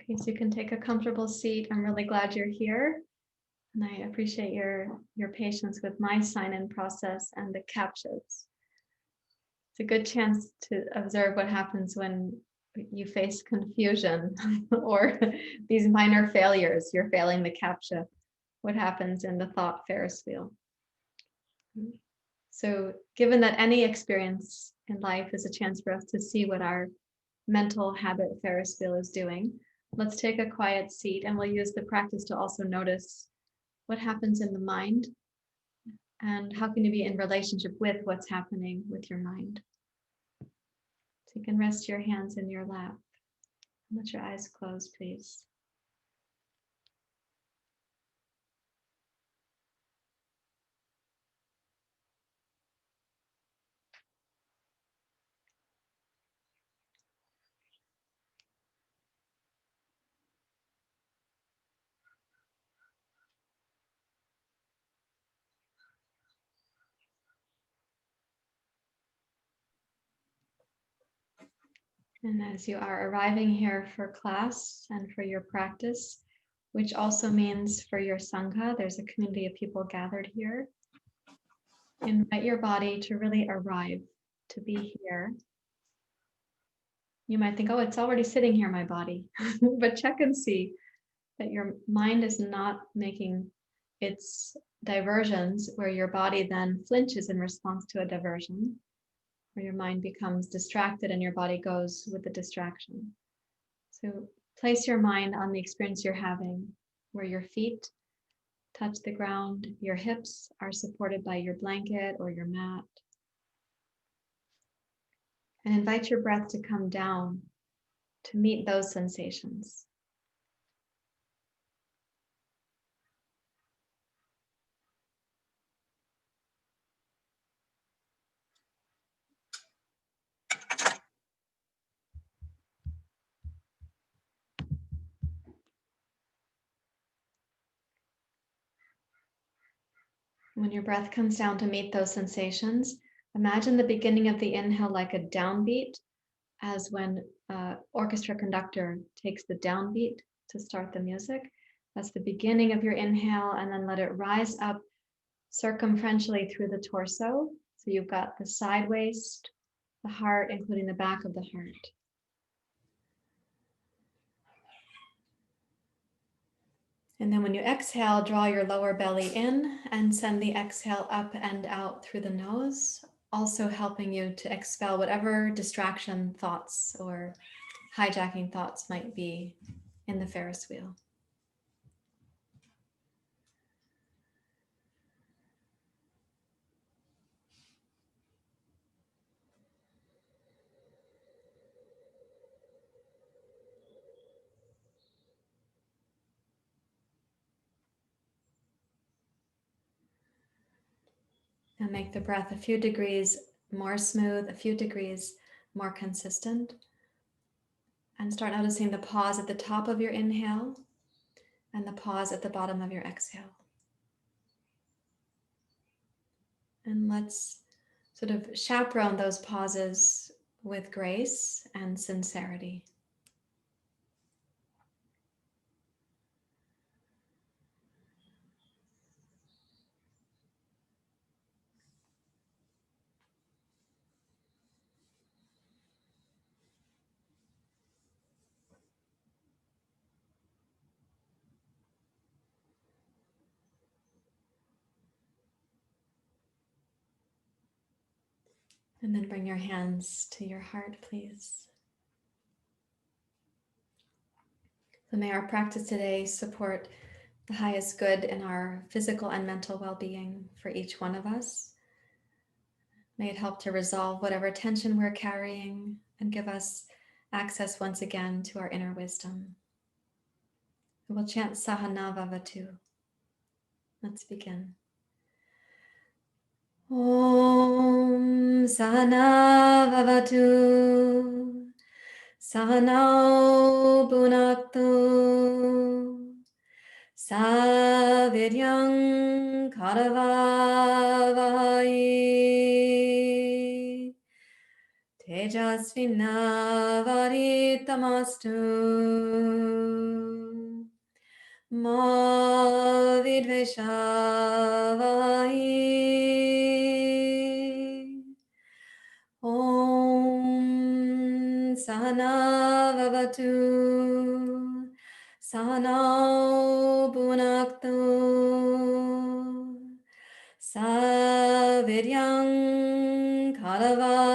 Okay, so you can take a comfortable seat. I'm really glad you're here. And I appreciate your patience with my sign-in process and the captchas. It's a good chance to observe what happens when you face confusion or these minor failures. You're failing the captcha. What happens in the thought Ferris wheel? So given that any experience in life is a chance for us to see what our mental habit Ferris wheel is doing, let's take a quiet seat and we'll use the practice to also notice what happens in the mind and how can you be in relationship with what's happening with your mind. So you can rest your hands in your lap. Let your eyes close, please. And as you are arriving here for class and for your practice, which also means for your Sangha, there's a community of people gathered here. Invite your body to really arrive, to be here. You might think, oh, it's already sitting here, my body. But check and see that your mind is not making its diversions where your body then flinches in response to a diversion, where your mind becomes distracted and your body goes with the distraction. So place your mind on the experience you're having, where your feet touch the ground, your hips are supported by your blanket or your mat. And invite your breath to come down to meet those sensations. When your breath comes down to meet those sensations, imagine the beginning of the inhale like a downbeat, as when an orchestra conductor takes the downbeat to start the music. That's the beginning of your inhale, and then let it rise up circumferentially through the torso. So you've got the side waist, the heart, including the back of the heart. And then when you exhale, draw your lower belly in and send the exhale up and out through the nose, also helping you to expel whatever distraction thoughts or hijacking thoughts might be in the Ferris wheel. And make the breath a few degrees more smooth, a few degrees more consistent. And start noticing the pause at the top of your inhale and the pause at the bottom of your exhale. And let's sort of chaperone those pauses with grace and sincerity. And then bring your hands to your heart, please. So may our practice today support the highest good in our physical and mental well-being for each one of us. May it help to resolve whatever tension we're carrying and give us access once again to our inner wisdom. We'll chant Sahana Vavatu. Let's begin. Om Sahana Vavatu. Sahanau Bhunaktu. Saviryam Karavavai. Tejasvinavaditamastu ma vidveshavai. Om Sahana Vavatu Sahana Bhunaktu Saviryang Karavavai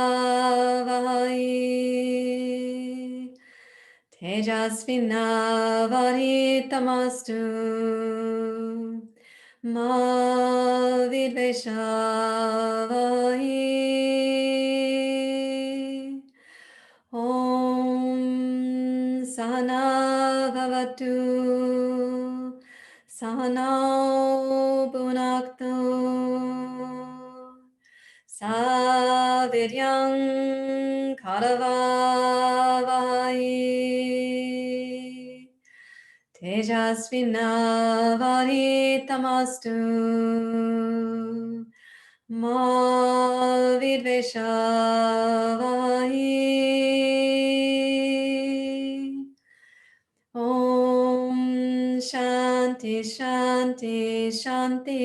Tejasvinavaditamastu ma vidveshavai. Om Sahana Bhavatu Sahana Bhunaktu Saviryang Karavavai Tejasvinavaditamastu ma vidveshavai. Om Shanti Shanti Shanti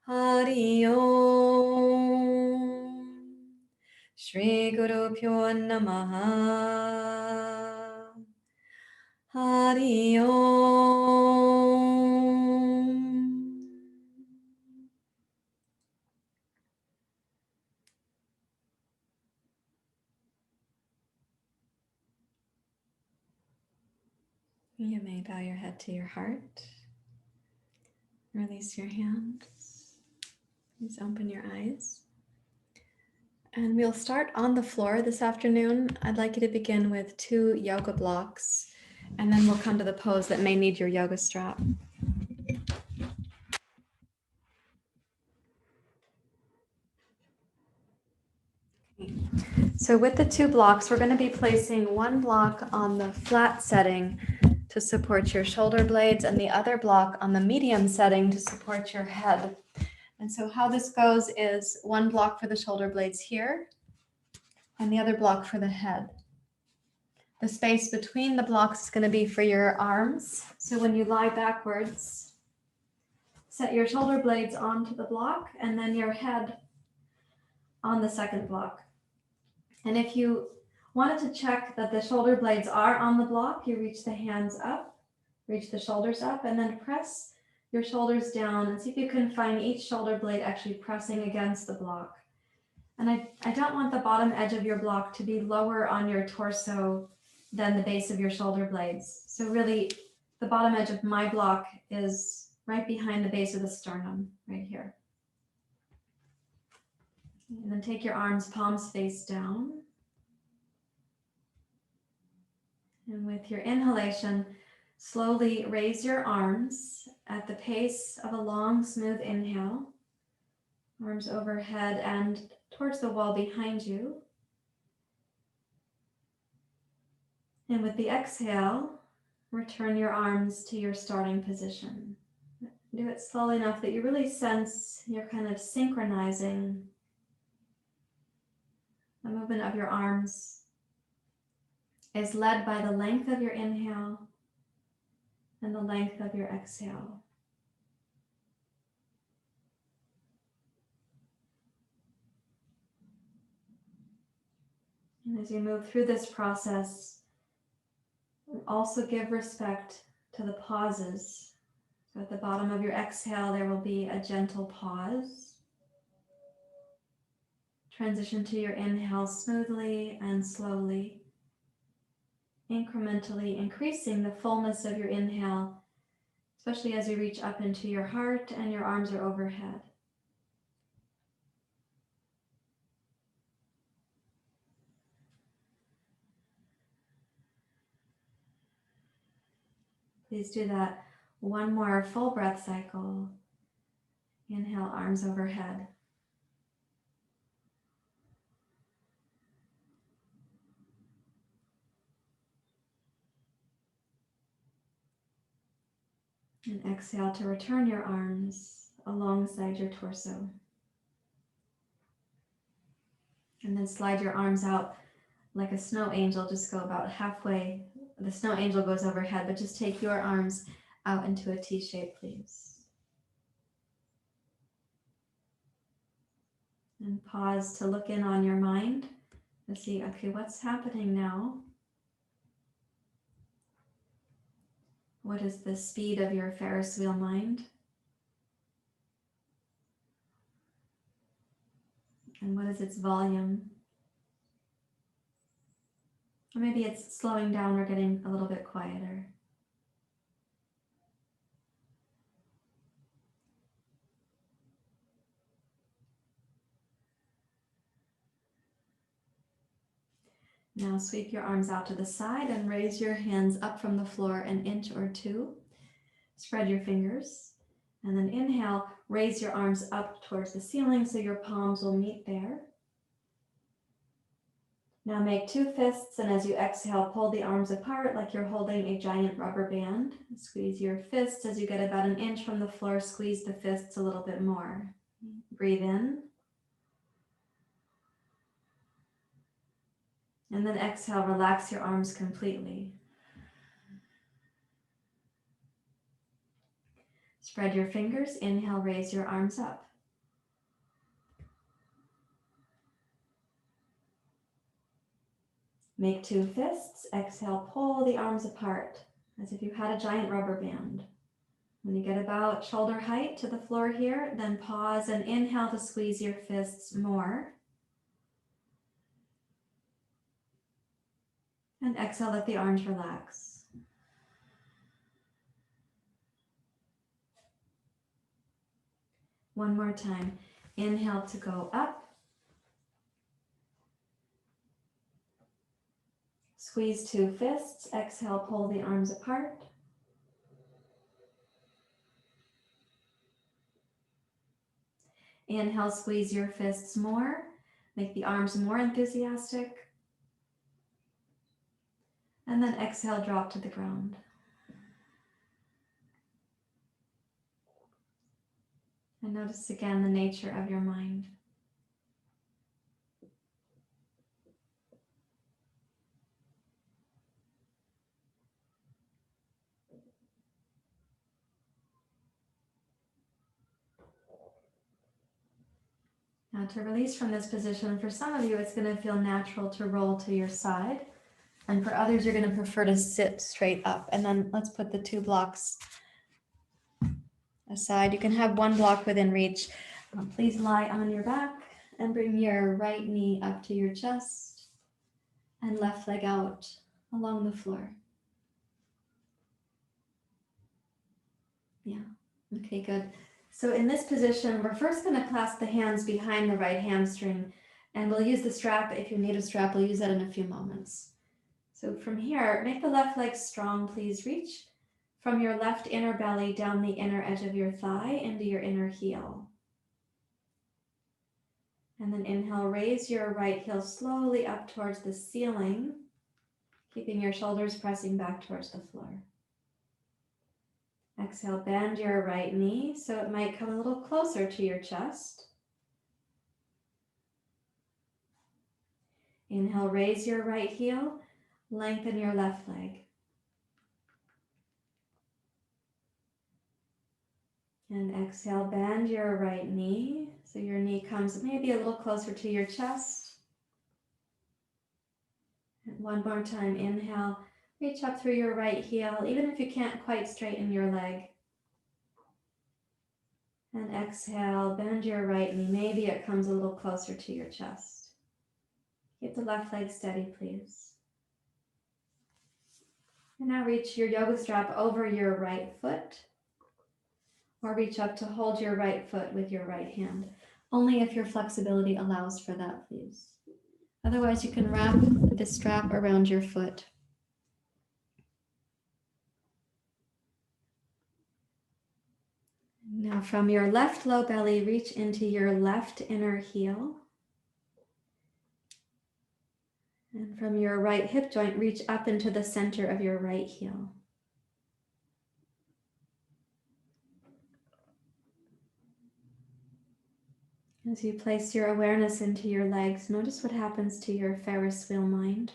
Hari Om Shri Guru Pyo Namaha Hari Om. You may bow your head to your heart. Release your hands. Please open your eyes. And we'll start on the floor this afternoon. I'd like you to begin with 2 yoga blocks, and then we'll come to the pose that may need your yoga strap. So with the 2 blocks, we're going to be placing 1 block on the flat setting to support your shoulder blades and the other block on the medium setting to support your head. And so how this goes is 1 block for the shoulder blades here and the other block for the head. The space between the blocks is going to be for your arms. So when you lie backwards, set your shoulder blades onto the block and then your head on the second block. And if you wanted to check that the shoulder blades are on the block, you reach the hands up, reach the shoulders up, and then press your shoulders down and see if you can find each shoulder blade actually pressing against the block. And I don't want the bottom edge of your block to be lower on your torso than the base of your shoulder blades. So really, the bottom edge of my block is right behind the base of the sternum, right here. And then take your arms, palms face down. And with your inhalation, slowly raise your arms at the pace of a long, smooth inhale. Arms overhead and towards the wall behind you. And with the exhale, return your arms to your starting position. Do it slowly enough that you really sense you're kind of synchronizing the movement of your arms is led by the length of your inhale and the length of your exhale. And as you move through this process, also give respect to the pauses. So at the bottom of your exhale, there will be a gentle pause. Transition to your inhale smoothly and slowly, incrementally increasing the fullness of your inhale, especially as you reach up into your heart and your arms are overhead. Please do that 1 more full breath cycle. Inhale, arms overhead. And exhale to return your arms alongside your torso. And then slide your arms out like a snow angel. Just go about halfway. The snow angel goes overhead, but just take your arms out into a T shape, please. And pause to look in on your mind and see, okay, what's happening now? What is the speed of your Ferris wheel mind? And what is its volume? Or maybe it's slowing down or getting a little bit quieter. Now sweep your arms out to the side and raise your hands up from the floor an inch or two. Spread your fingers. And then inhale, raise your arms up towards the ceiling so your palms will meet there. Now make two fists, and as you exhale, pull the arms apart like you're holding a giant rubber band. Squeeze your fists. As you get about an inch from the floor, squeeze the fists a little bit more. Breathe in. And then exhale, relax your arms completely. Spread your fingers. Inhale, raise your arms up. Make two fists. Exhale, pull the arms apart as if you had a giant rubber band. When you get about shoulder height to the floor here, then pause and inhale to squeeze your fists more. And exhale, let the arms relax. One more time. Inhale to go up. Squeeze two fists. Exhale, pull the arms apart. Inhale, squeeze your fists more. Make the arms more enthusiastic. And then exhale, drop to the ground. And notice again the nature of your mind. Now to release from this position, for some of you, it's going to feel natural to roll to your side. And for others, you're going to prefer to sit straight up. And then let's put the two blocks aside. You can have one block within reach. Please lie on your back and bring your right knee up to your chest and left leg out along the floor. Yeah, okay, good. So in this position, we're first going to clasp the hands behind the right hamstring, and we'll use the strap. If you need a strap, we'll use that in a few moments. So from here, make the left leg strong. Please reach from your left inner belly down the inner edge of your thigh into your inner heel. And then inhale, raise your right heel slowly up towards the ceiling, keeping your shoulders pressing back towards the floor. Exhale, bend your right knee so it might come a little closer to your chest. Inhale, raise your right heel, lengthen your left leg. And exhale, bend your right knee so your knee comes maybe a little closer to your chest. And one more time, inhale. Reach up through your right heel, even if you can't quite straighten your leg. And exhale, bend your right knee. Maybe it comes a little closer to your chest. Keep the left leg steady, please. And now reach your yoga strap over your right foot, or reach up to hold your right foot with your right hand. Only if your flexibility allows for that, please. Otherwise, you can wrap the strap around your foot. Now from your left low belly, reach into your left inner heel. And from your right hip joint, reach up into the center of your right heel. As you place your awareness into your legs, notice what happens to your Ferris wheel mind.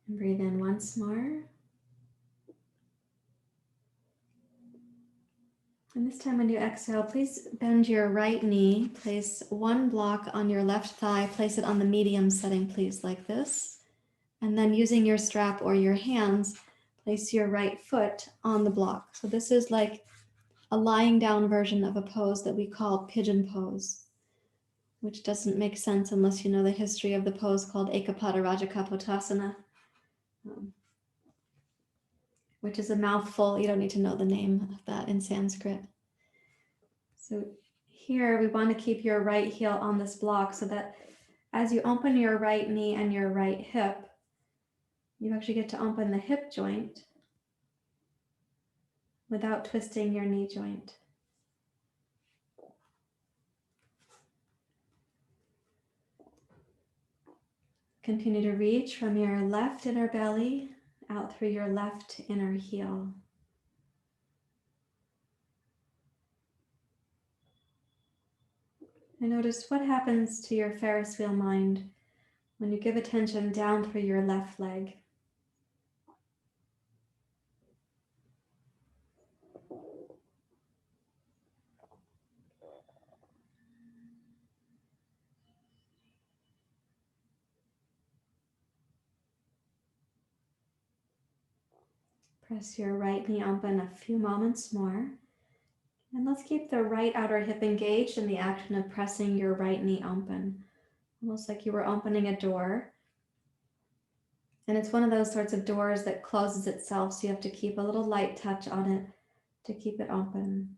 And breathe in once more. And this time when you exhale, please bend your right knee, place one block on your left thigh, place it on the medium setting, please, like this. And then using your strap or your hands, place your right foot on the block. So this is like a lying down version of a pose that we call pigeon pose, which doesn't make sense unless you know the history of the pose called Ekapada Rajakapotasana, which is a mouthful. You don't need to know the name of that in Sanskrit. So here we want to keep your right heel on this block so that as you open your right knee and your right hip, you actually get to open the hip joint without twisting your knee joint. Continue to reach from your left inner belly out through your left inner heel. And notice what happens to your Ferris wheel mind when you give attention down through your left leg. Press your right knee open a few moments more. And let's keep the right outer hip engaged in the action of pressing your right knee open, almost like you were opening a door. And it's one of those sorts of doors that closes itself, so you have to keep a little light touch on it to keep it open.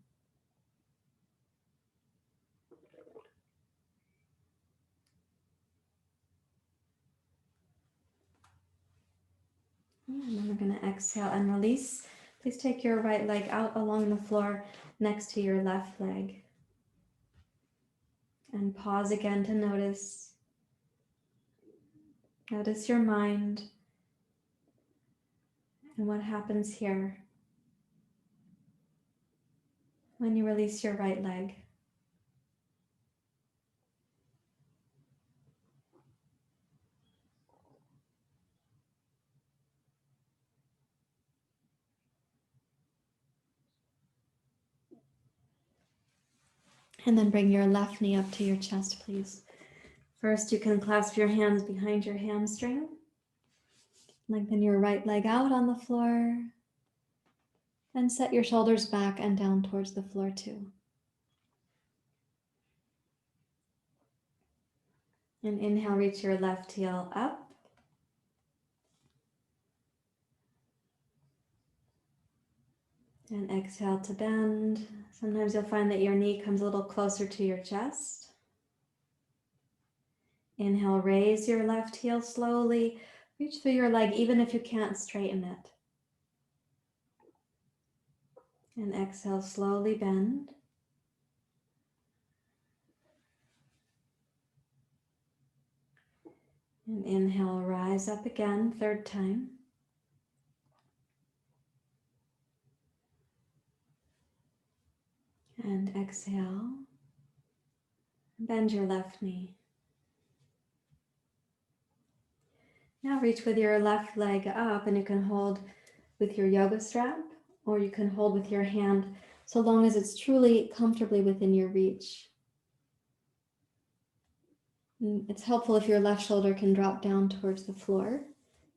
And then we're going to exhale and release. Please take your right leg out along the floor next to your left leg. And pause again to notice. Notice your mind and what happens here when you release your right leg. And then bring your left knee up to your chest, please. First, you can clasp your hands behind your hamstring. Lengthen your right leg out on the floor. And set your shoulders back and down towards the floor too. And inhale, reach your left heel up. And exhale to bend. Sometimes you'll find that your knee comes a little closer to your chest. Inhale, raise your left heel slowly. Reach through your leg even if you can't straighten it. And exhale, slowly bend. And inhale, rise up again, third time. And exhale, bend your left knee. Now reach with your left leg up, and you can hold with your yoga strap, or you can hold with your hand, so long as it's truly comfortably within your reach. And it's helpful if your left shoulder can drop down towards the floor.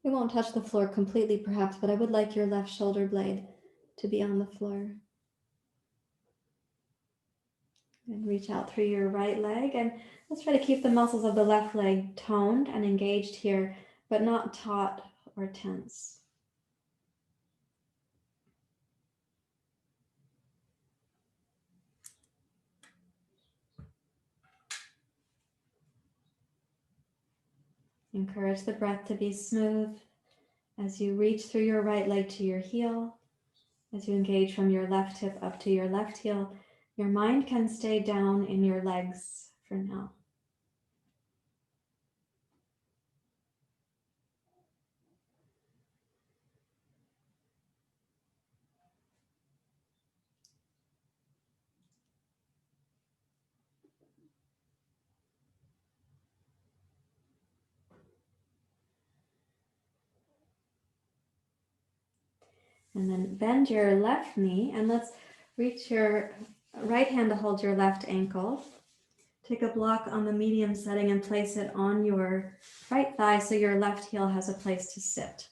It won't touch the floor completely perhaps, but I would like your left shoulder blade to be on the floor. And reach out through your right leg, and let's try to keep the muscles of the left leg toned and engaged here, but not taut or tense. Encourage the breath to be smooth as you reach through your right leg to your heel, as you engage from your left hip up to your left heel, Your mind can stay down in your legs for now. And then bend your left knee and let's reach your right hand to hold your left ankle. Take a block on the medium setting and place it on your right thigh so your left heel has a place to sit,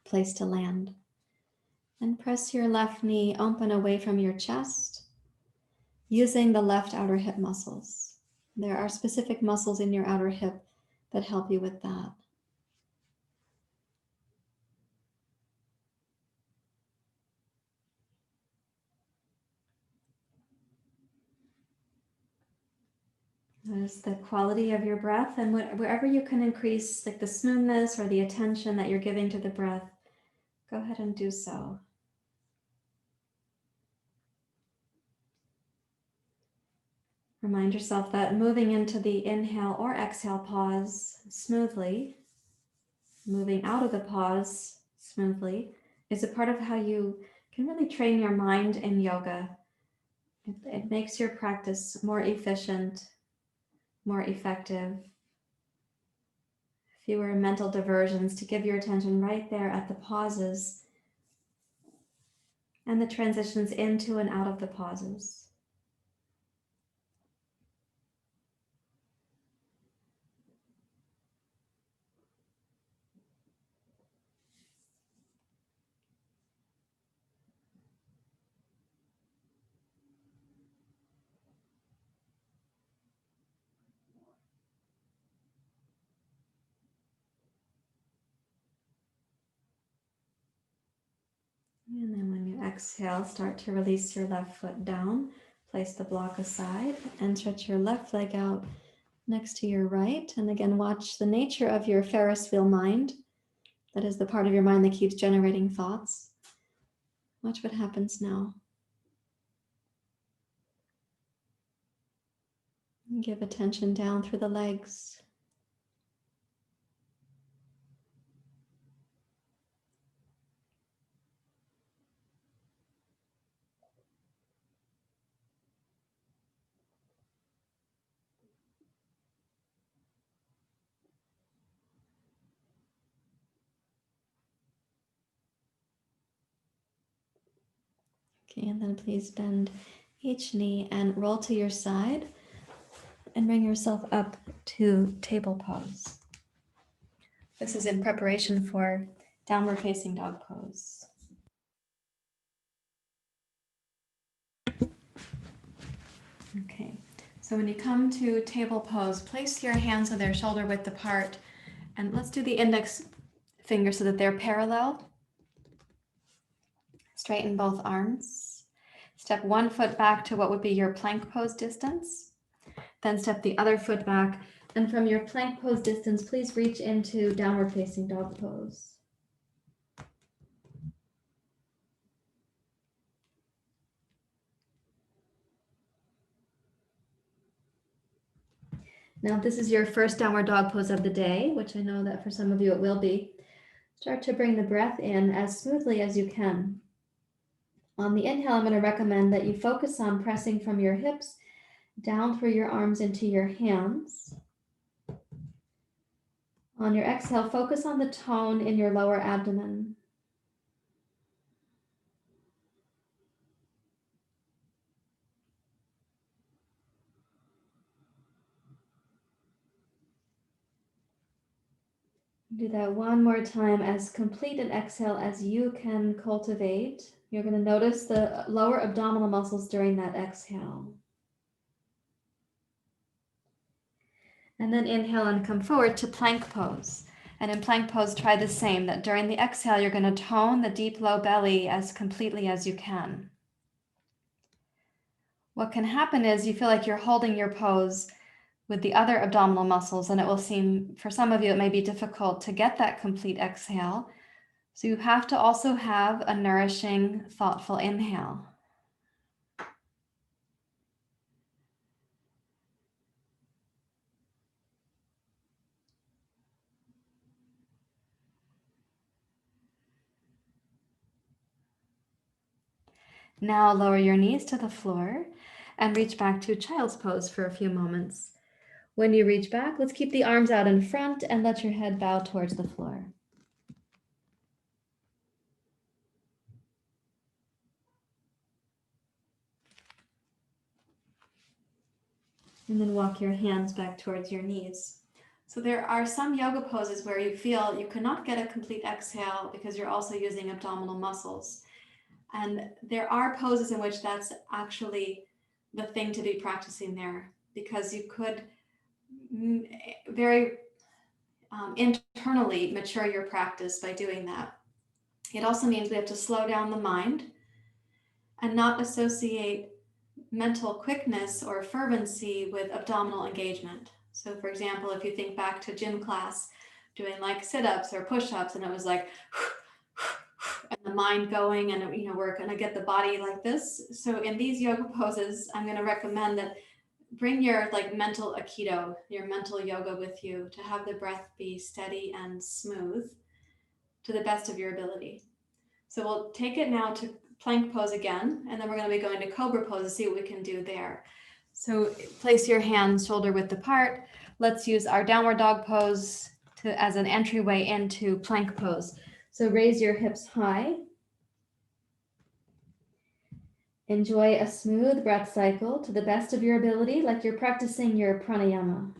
a place to land. And press your left knee open away from your chest using the left outer hip muscles. There are specific muscles in your outer hip that help you with that. Notice the quality of your breath, and wherever you can increase like the smoothness or the attention that you're giving to the breath, go ahead and do so. Remind yourself that moving into the inhale or exhale pause smoothly, moving out of the pause smoothly, is a part of how you can really train your mind in yoga. It makes your practice more efficient, more effective, fewer mental diversions, to give your attention right there at the pauses and the transitions into and out of the pauses. And then when you exhale, start to release your left foot down. Place the block aside and stretch your left leg out next to your right. And again, watch the nature of your ferris wheel mind. That is the part of your mind that keeps generating thoughts. Watch what happens now. And give attention down through the legs. Okay, and then please bend each knee and roll to your side and bring yourself up to table pose. This is in preparation for downward facing dog pose. Okay, so when you come to table pose, place your hands so they're shoulder width apart, and let's do the index finger so that they're parallel. Straighten both arms. Step one foot back to what would be your plank pose distance. Then step the other foot back. And from your plank pose distance, please reach into downward facing dog pose. Now, if this is your first downward dog pose of the day, which I know that for some of you it will be, start to bring the breath in as smoothly as you can. On the inhale, I'm going to recommend that you focus on pressing from your hips down through your arms into your hands. On your exhale, focus on the tone in your lower abdomen. Do that one more time, as complete an exhale as you can cultivate. You're going to notice the lower abdominal muscles during that exhale. And then inhale and come forward to plank pose. And in plank pose, try the same, that during the exhale, you're going to tone the deep low belly as completely as you can. What can happen is you feel like you're holding your pose with the other abdominal muscles, and it will seem, for some of you, it may be difficult to get that complete exhale. So you have to also have a nourishing, thoughtful inhale. Now lower your knees to the floor and reach back to child's pose for a few moments. When you reach back, let's keep the arms out in front and let your head bow towards the floor. And then walk your hands back towards your knees. So there are some yoga poses where you feel you cannot get a complete exhale because you're also using abdominal muscles. And there are poses in which that's actually the thing to be practicing there, because you could very internally mature your practice by doing that. It also means we have to slow down the mind and not associate mental quickness or fervency with abdominal engagement. So for example, if you think back to gym class, doing like sit-ups or push-ups, and it was like, and the mind going, and we're going to get the body like this. So in these yoga poses, I'm going to recommend that bring your like mental aikido, your mental yoga with you, to have the breath be steady and smooth to the best of your ability. So we'll take it now to plank pose again, and then we're going to be going to cobra pose to see what we can do there. So place your hands shoulder width apart. Let's use our downward dog pose as an entryway into plank pose. So raise your hips high. Enjoy a smooth breath cycle to the best of your ability, like you're practicing your pranayama.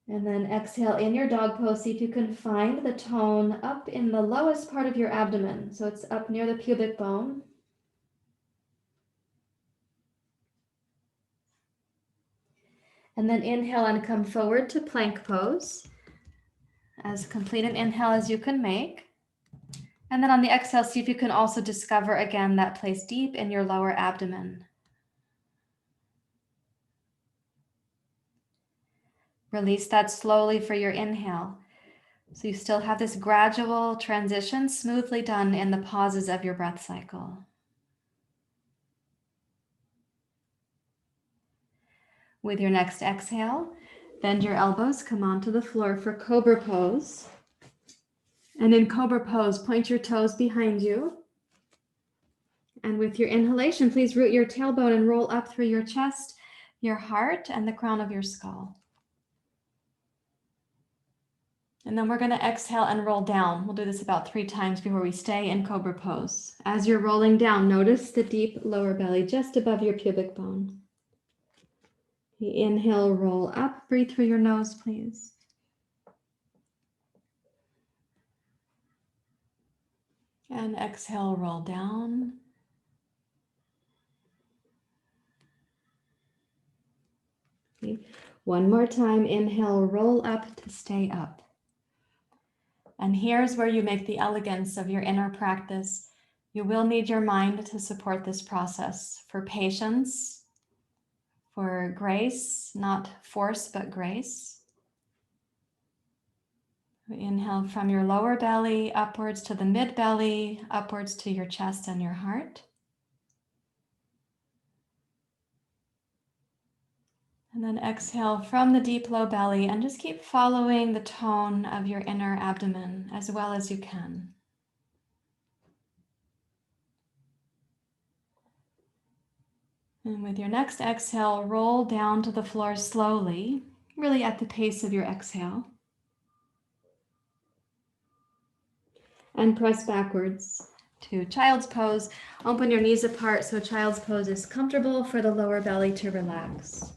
And then exhale in your dog pose. See if you can find the tone up in the lowest part of your abdomen. So it's up near the pubic bone. And then inhale and come forward to plank pose. As complete an inhale as you can make. And then on the exhale, see if you can also discover again that place deep in your lower abdomen. Release that slowly for your inhale. So you still have this gradual transition smoothly done in the pauses of your breath cycle. With your next exhale, bend your elbows, come onto the floor for cobra pose. And in cobra pose, point your toes behind you. And with your inhalation, please root your tailbone and roll up through your chest, your heart, and the crown of your skull. And then we're going to exhale and roll down. We'll do this about 3 times before we stay in cobra pose. As you're rolling down, notice the deep lower belly just above your pubic bone. Inhale, roll up. Breathe through your nose, please. And exhale, roll down. Okay. One more time. Inhale, roll up to stay up. And here's where you make the elegance of your inner practice. You will need your mind to support this process, for patience, for grace, not force, but grace. Inhale from your lower belly upwards to the mid belly, upwards to your chest and your heart. And then exhale from the deep low belly, and just keep following the tone of your inner abdomen as well as you can. And with your next exhale, roll down to the floor slowly, really at the pace of your exhale. And press backwards to child's pose. Open your knees apart so child's pose is comfortable for the lower belly to relax.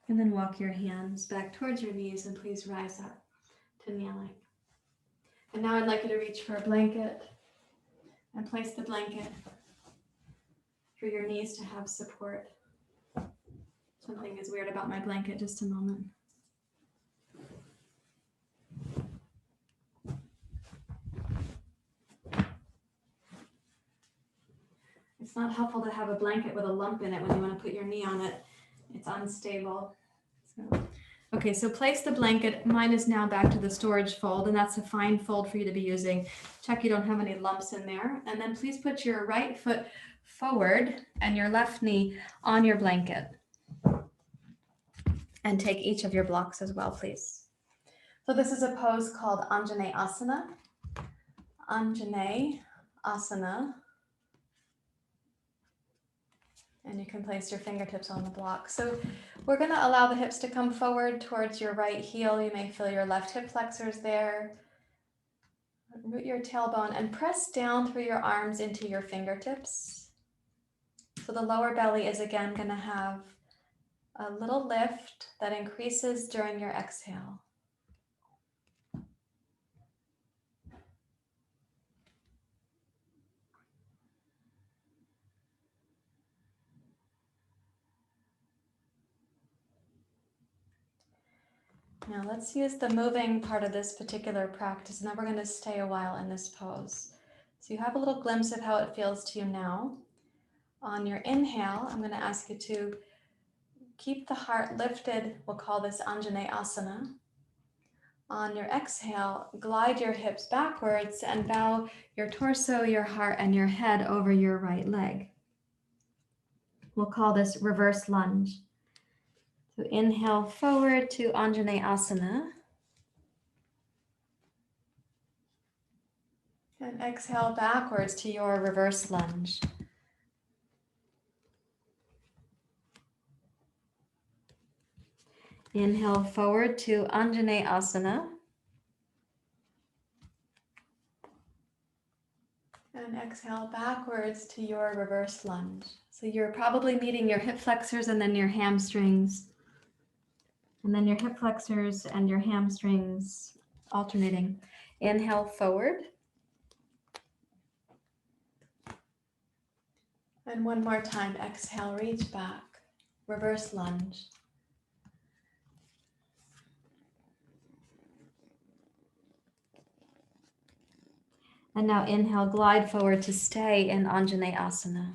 And then walk your hands back towards your knees and please rise up to kneeling. And now I'd like you to reach for a blanket and place the blanket for your knees to have support. Something is weird about my blanket, just a moment. It's not helpful to have a blanket with a lump in it when you want to put your knee on it. It's unstable. So, Okay, so place the blanket. Mine is now back to the storage fold, and that's a fine fold for you to be using. Check you don't have any lumps in there. And then please put your right foot forward and your left knee on your blanket. And take each of your blocks as well, please. So this is a pose called anjaneyasana. Anjaneyasana. And you can place your fingertips on the block. So we're going to allow the hips to come forward towards your right heel. You may feel your left hip flexors there. Root your tailbone and press down through your arms into your fingertips. So the lower belly is again going to have a little lift that increases during your exhale. Now let's use the moving part of this particular practice, and then we're going to stay a while in this pose. So you have a little glimpse of how it feels to you now. On your inhale, I'm going to ask you to keep the heart lifted. We'll call this anjaneyasana. On your exhale, glide your hips backwards and bow your torso, your heart, and your head over your right leg. We'll call this reverse lunge. So inhale forward to anjaneyasana. And exhale backwards to your reverse lunge. Inhale forward to anjaneyasana. And exhale backwards to your reverse lunge. So you're probably meeting your hip flexors and then your hamstrings. And then your hip flexors and your hamstrings alternating. Inhale forward. And one more time, exhale, reach back, reverse lunge. And now inhale, glide forward to stay in anjaneyasana.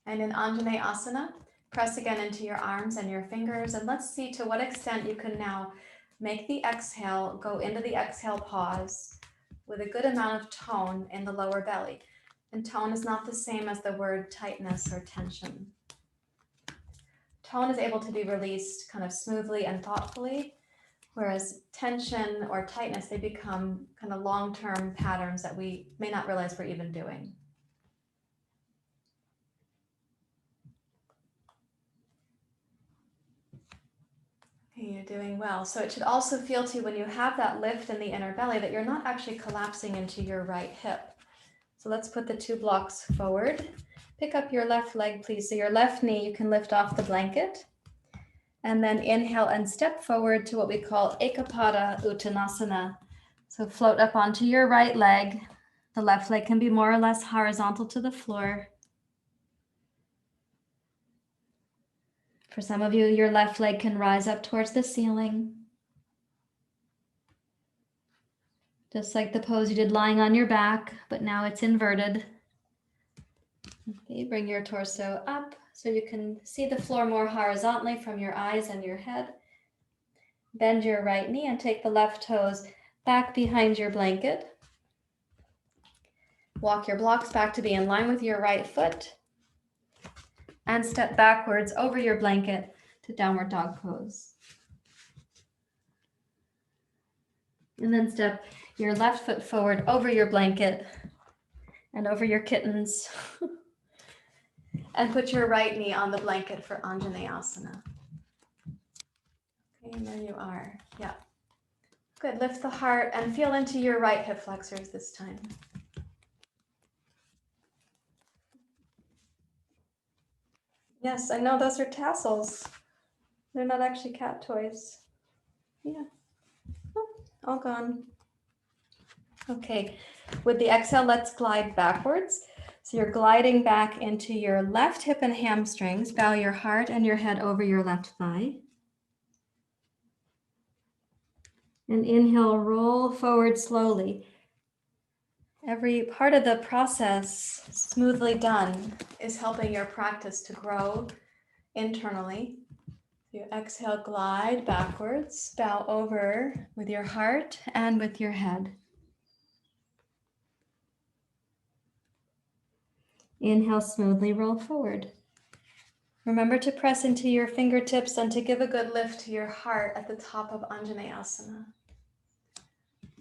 And in anjaneyasana, press again into your arms and your fingers, and let's see to what extent you can now make the exhale, go into the exhale pause with a good amount of tone in the lower belly. And tone is not the same as the word tightness or tension. Tone is able to be released kind of smoothly and thoughtfully, whereas tension or tightness, they become kind of long-term patterns that we may not realize we're even doing. Okay, you're doing well. So it should also feel to you when you have that lift in the inner belly that you're not actually collapsing into your right hip. So let's put the two blocks forward. Pick up your left leg, please. So your left knee, you can lift off the blanket. And then inhale and step forward to what we call Ekapada Uttanasana. So float up onto your right leg. The left leg can be more or less horizontal to the floor. For some of you, your left leg can rise up towards the ceiling. Just like the pose you did lying on your back, but now it's inverted. Okay, bring your torso up so you can see the floor more horizontally from your eyes and your head. Bend your right knee and take the left toes back behind your blanket. Walk your blocks back to be in line with your right foot. And step backwards over your blanket to downward dog pose. And then step your left foot forward over your blanket and over your kittens. And put your right knee on the blanket for anjaneyasana. Okay, and there you are. Yeah. Good. Lift the heart and feel into your right hip flexors this time. Yes, I know those are tassels. They're not actually cat toys. Yeah. Oh, all gone. Okay. With the exhale, let's glide backwards. So you're gliding back into your left hip and hamstrings. Bow your heart and your head over your left thigh. And inhale, roll forward slowly. Every part of the process smoothly done is helping your practice to grow internally. You exhale, glide backwards, bow over with your heart and with your head. Inhale, smoothly roll forward. Remember to press into your fingertips and to give a good lift to your heart at the top of anjaneyasana.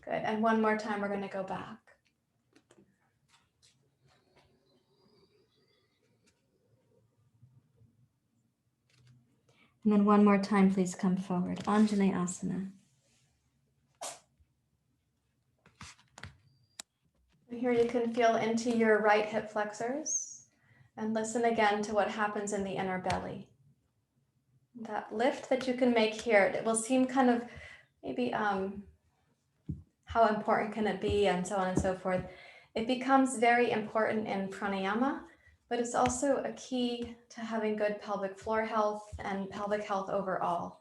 Good, and one more time, we're going to go back. And then one more time, please come forward. Anjaneyasana. Here you can feel into your right hip flexors and listen again to what happens in the inner belly. That lift that you can make here, it will seem kind of maybe how important can it be and so on and so forth. It becomes very important in pranayama, but it's also a key to having good pelvic floor health and pelvic health overall.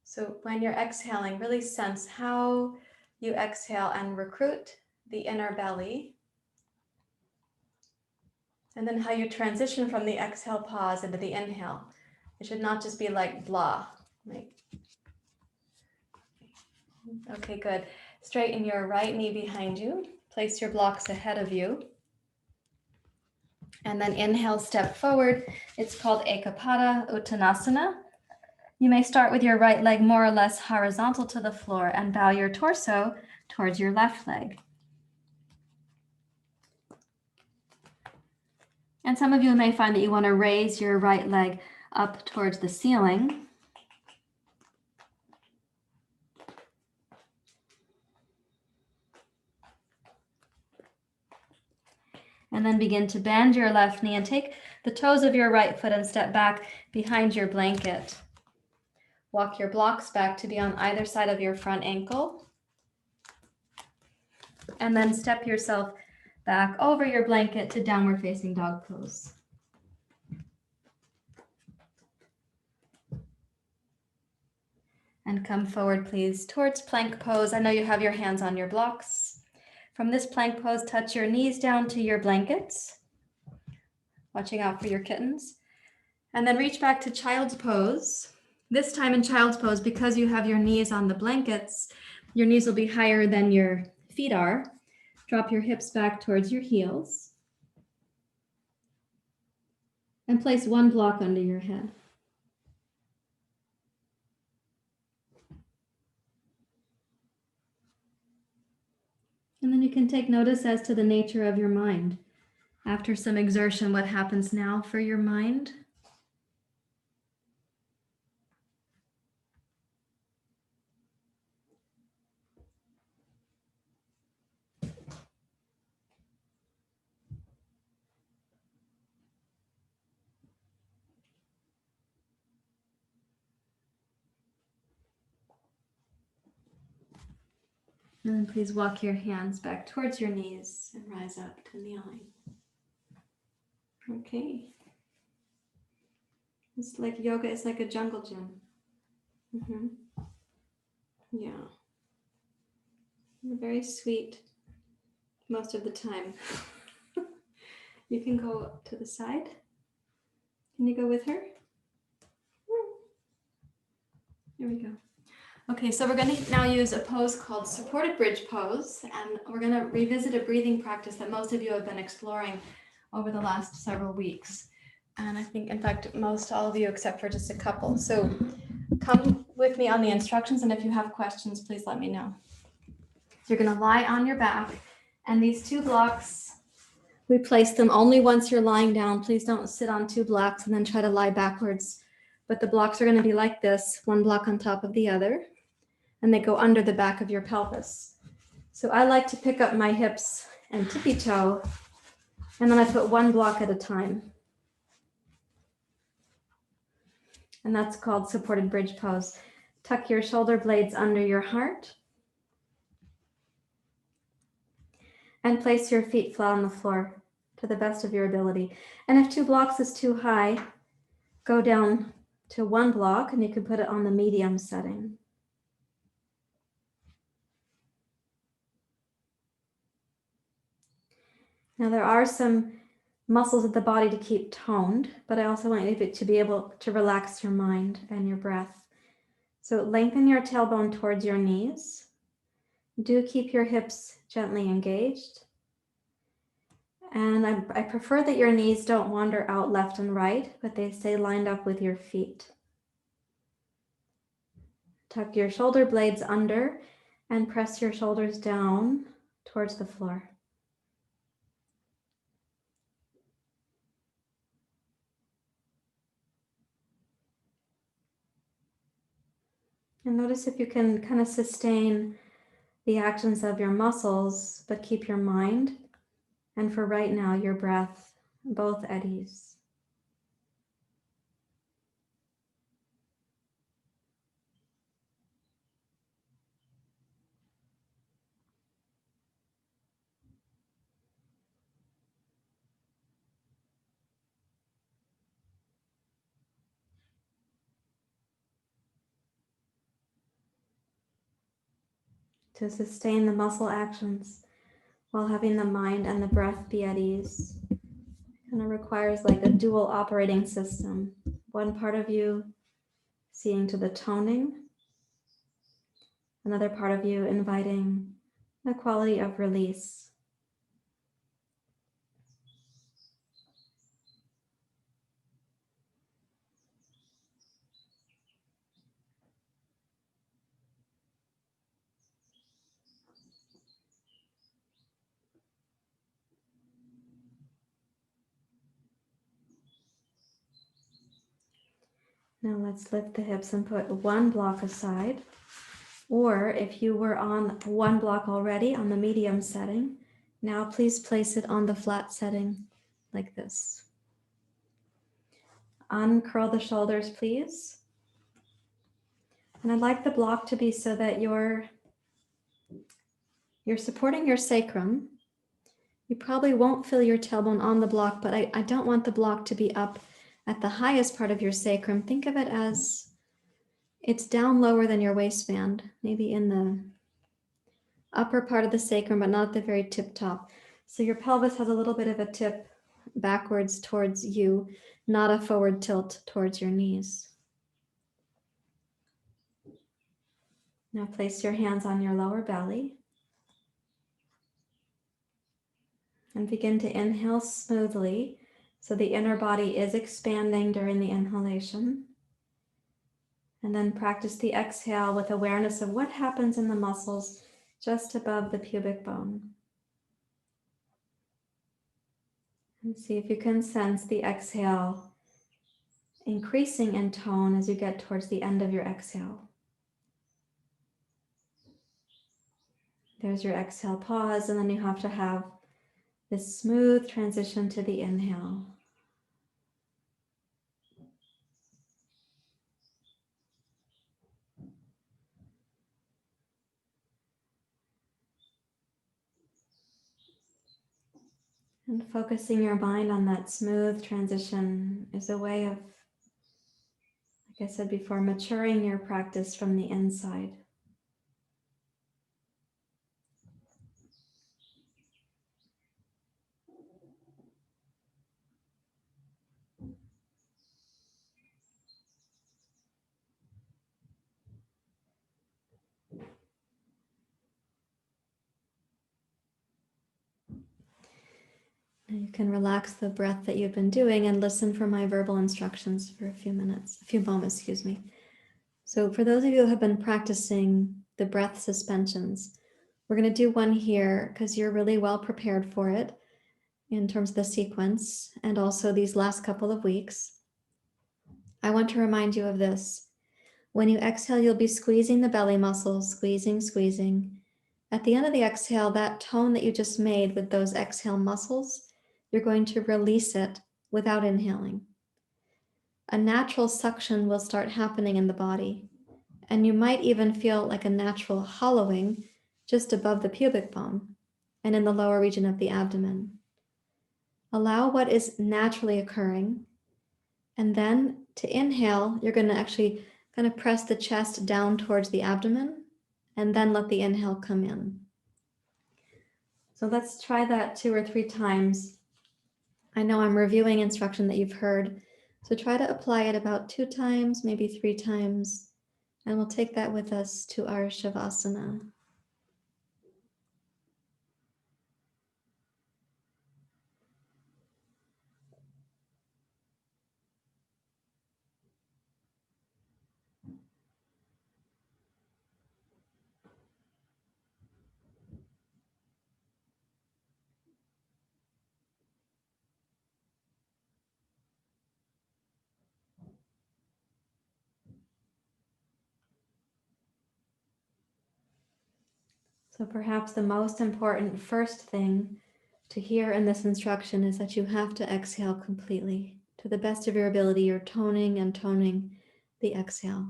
So when you're exhaling, really sense how you exhale and recruit the inner belly. And then how you transition from the exhale pause into the inhale. It should not just be like blah. Okay, good. Straighten your right knee behind you. Place your blocks ahead of you. And then inhale, step forward. It's called Ekapada Uttanasana. You may start with your right leg more or less horizontal to the floor and bow your torso towards your left leg. And some of you may find that you want to raise your right leg up towards the ceiling. And then begin to bend your left knee and take the toes of your right foot and step back behind your blanket. Walk your blocks back to be on either side of your front ankle. And then step yourself back over your blanket to downward facing dog pose. And come forward, please, towards plank pose. I know you have your hands on your blocks. From this plank pose, touch your knees down to your blankets, watching out for your kittens. And then reach back to child's pose. This time in child's pose, because you have your knees on the blankets, your knees will be higher than your feet are. Drop your hips back towards your heels. And place one block under your head. And then you can take notice as to the nature of your mind. After some exertion, what happens now for your mind? And then please walk your hands back towards your knees and rise up to kneeling. Okay. It's like yoga, it's like a jungle gym. Yeah. You're very sweet most of the time. You can go to the side. Can you go with her? There we go. Okay, so we're going to now use a pose called supported bridge pose, and we're going to revisit a breathing practice that most of you have been exploring over the last several weeks. And I think, in fact, most all of you except for just a couple. So come with me on the instructions, and if you have questions, please let me know. So you're going to lie on your back, and these two blocks, we place them only once you're lying down. Please don't sit on two blocks and then try to lie backwards. But the blocks are going to be like this, one block on top of the other, and they go under the back of your pelvis. So I like to pick up my hips and tippy toe, and then I put one block at a time. And that's called supported bridge pose. Tuck your shoulder blades under your heart. And place your feet flat on the floor to the best of your ability. And if two blocks is too high, go down to one block and you can put it on the medium setting. Now there are some muscles of the body to keep toned, but I also want you to be able to relax your mind and your breath. So lengthen your tailbone towards your knees. Do keep your hips gently engaged. And I prefer that your knees don't wander out left and right, but they stay lined up with your feet. Tuck your shoulder blades under and press your shoulders down towards the floor. And notice if you can kind of sustain the actions of your muscles, but keep your mind, and for right now, your breath, both at ease. To sustain the muscle actions while having the mind and the breath be at ease. Kind of requires like a dual operating system. One part of you seeing to the toning, another part of you inviting the quality of release. Now let's lift the hips and put one block aside. Or if you were on one block already on the medium setting, now please place it on the flat setting like this. Uncurl the shoulders, please. And I'd like the block to be so that you're supporting your sacrum. You probably won't feel your tailbone on the block, but I don't want the block to be up at the highest part of your sacrum. Think of it as it's down lower than your waistband, maybe in the upper part of the sacrum, but not at the very tip top. So your pelvis has a little bit of a tip backwards towards you, not a forward tilt towards your knees. Now place your hands on your lower belly and begin to inhale smoothly so the inner body is expanding during the inhalation. And then practice the exhale with awareness of what happens in the muscles just above the pubic bone. And see if you can sense the exhale increasing in tone as you get towards the end of your exhale. There's your exhale pause, and then you have to have this smooth transition to the inhale. And focusing your mind on that smooth transition is a way of, like I said before, maturing your practice from the inside. And you can relax the breath that you've been doing and listen for my verbal instructions for a few moments. So for those of you who have been practicing the breath suspensions, we're going to do one here because you're really well prepared for it in terms of the sequence and also these last couple of weeks. I want to remind you of this. When you exhale, you'll be squeezing the belly muscles, squeezing. At the end of the exhale, that tone that you just made with those exhale muscles, you're going to release it without inhaling. A natural suction will start happening in the body, and you might even feel like a natural hollowing just above the pubic bone and in the lower region of the abdomen. Allow what is naturally occurring, and then to inhale, you're going to actually kind of press the chest down towards the abdomen and then let the inhale come in. So let's try that 2 or 3 times. I know I'm reviewing instruction that you've heard, so try to apply it about 2 times, maybe 3 times, and we'll take that with us to our Shavasana. So perhaps the most important first thing to hear in this instruction is that you have to exhale completely. To the best of your ability, you're toning and toning the exhale.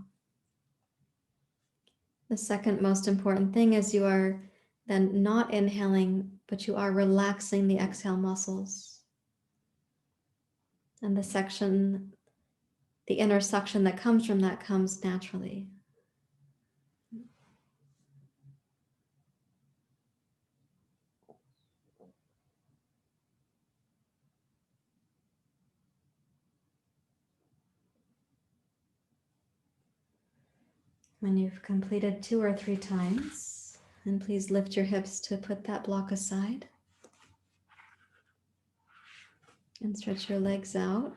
The second most important thing is you are then not inhaling, but you are relaxing the exhale muscles. And the inner suction that comes from that comes naturally. When you've completed 2 or 3 times, then please lift your hips to put that block aside. And stretch your legs out.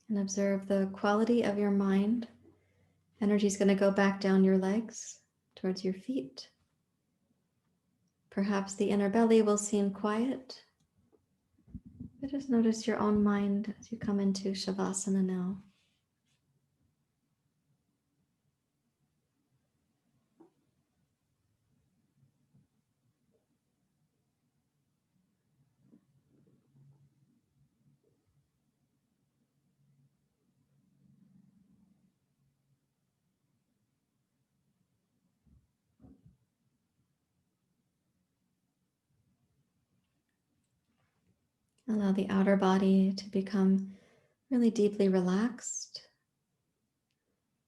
And observe the quality of your mind. Energy is going to go back down your legs towards your feet. Perhaps the inner belly will seem quiet. But just notice your own mind as you come into Shavasana now. Allow the outer body to become really deeply relaxed.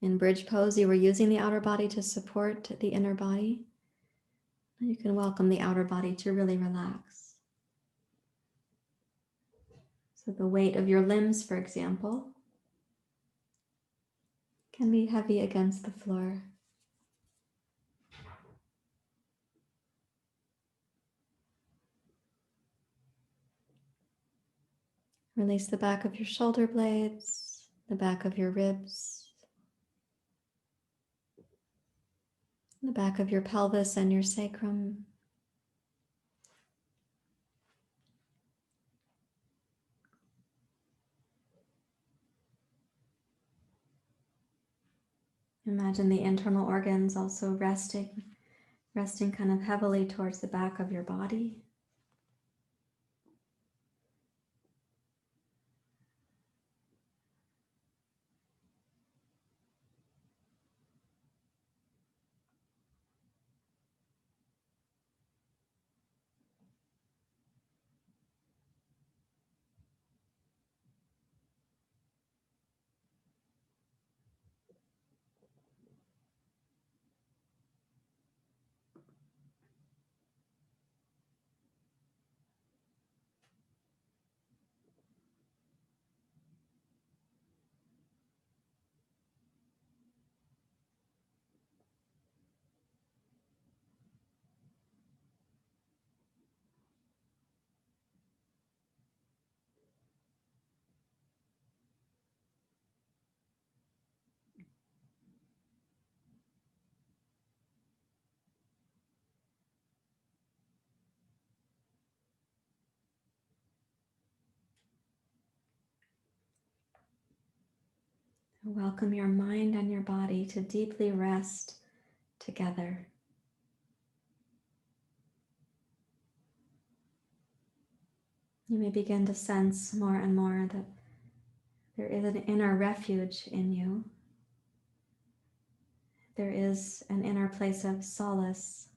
In bridge pose, you were using the outer body to support the inner body. Now you can welcome the outer body to really relax. So the weight of your limbs, for example, can be heavy against the floor. Release the back of your shoulder blades, the back of your ribs, the back of your pelvis and your sacrum. Imagine the internal organs also resting kind of heavily towards the back of your body. Welcome your mind and your body to deeply rest together. You may begin to sense more and more that there is an inner refuge in you. There is an inner place of solace.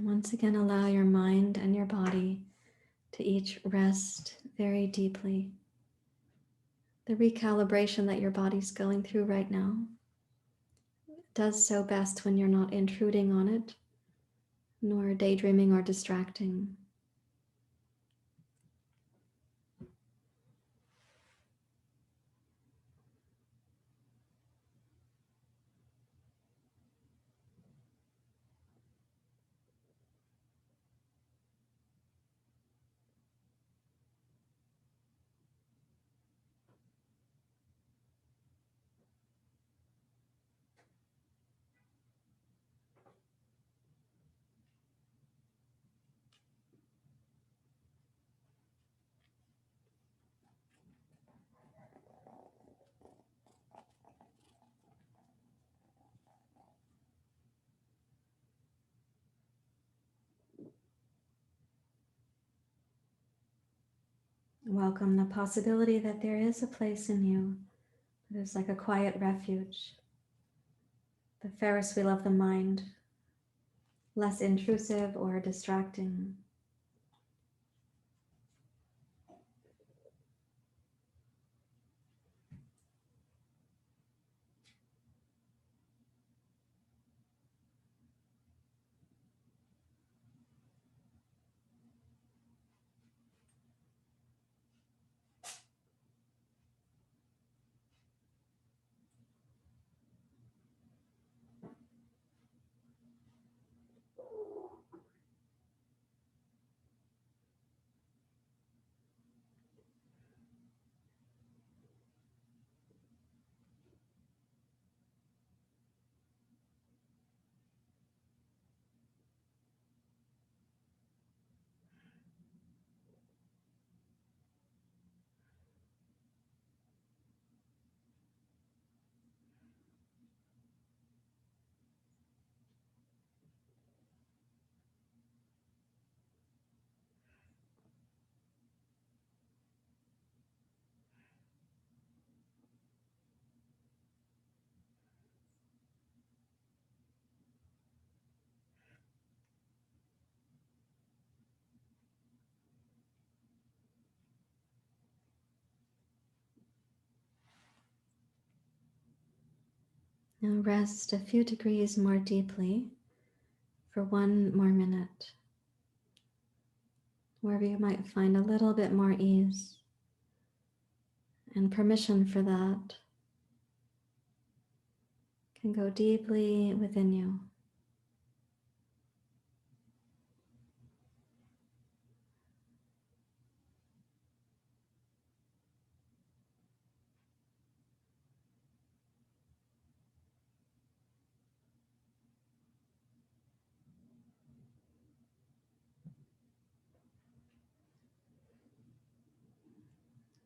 And once again, allow your mind and your body to each rest very deeply. The recalibration that your body's going through right now does so best when you're not intruding on it, nor daydreaming or distracting. Welcome the possibility that there is a place in you that is like a quiet refuge, the ferris wheel of the mind, less intrusive or distracting. Now rest a few degrees more deeply for 1 more minute, wherever you might find a little bit more ease and permission for that can go deeply within you.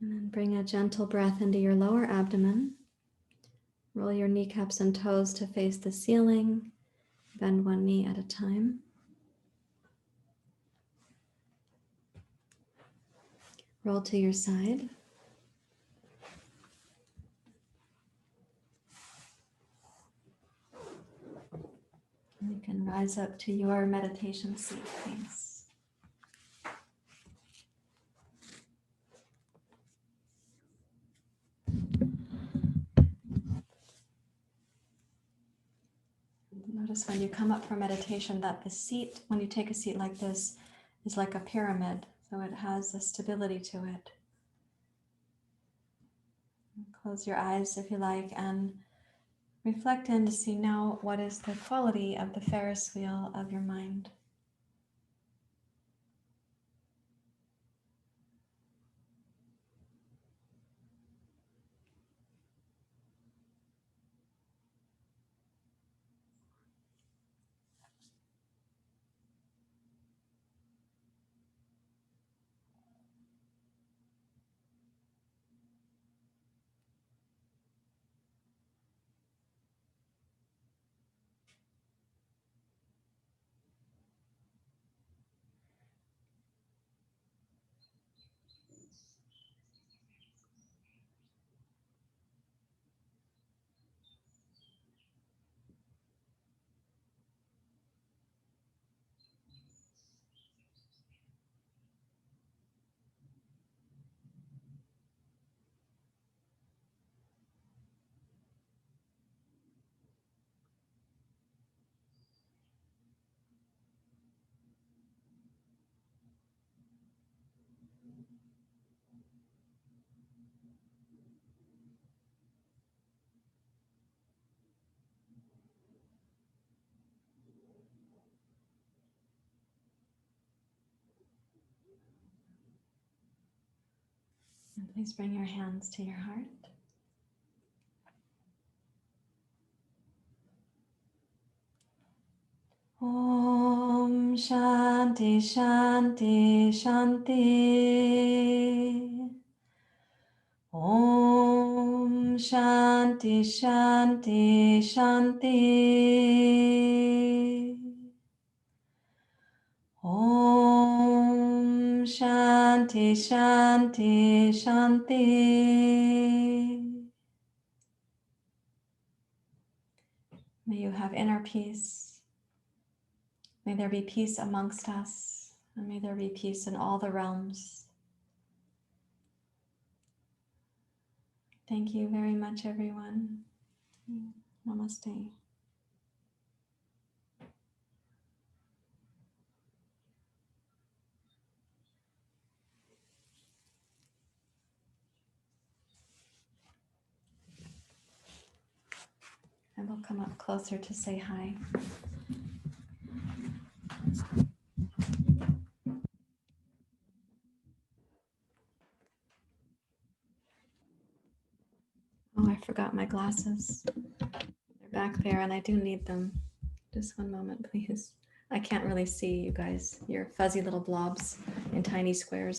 And then bring a gentle breath into your lower abdomen. Roll your kneecaps and toes to face the ceiling. Bend one knee at a time. Roll to your side. And you can rise up to your meditation seat, please. Notice when you come up for meditation that the seat, when you take a seat like this, is like a pyramid, so it has a stability to it. Close your eyes if you like and reflect in to see now what is the quality of the Ferris wheel of your mind. And please bring your hands to your heart. Om Shanti Shanti Shanti. Om Shanti Shanti Shanti. Om Shanti Shanti Shanti. May you have inner peace. May there be peace amongst us, and may there be peace in all the realms. Thank you very much, everyone. Namaste. I will come up closer to say hi. Oh, I forgot my glasses. They're back there and I do need them. Just one moment, please. I can't really see you guys. You're fuzzy little blobs in tiny squares.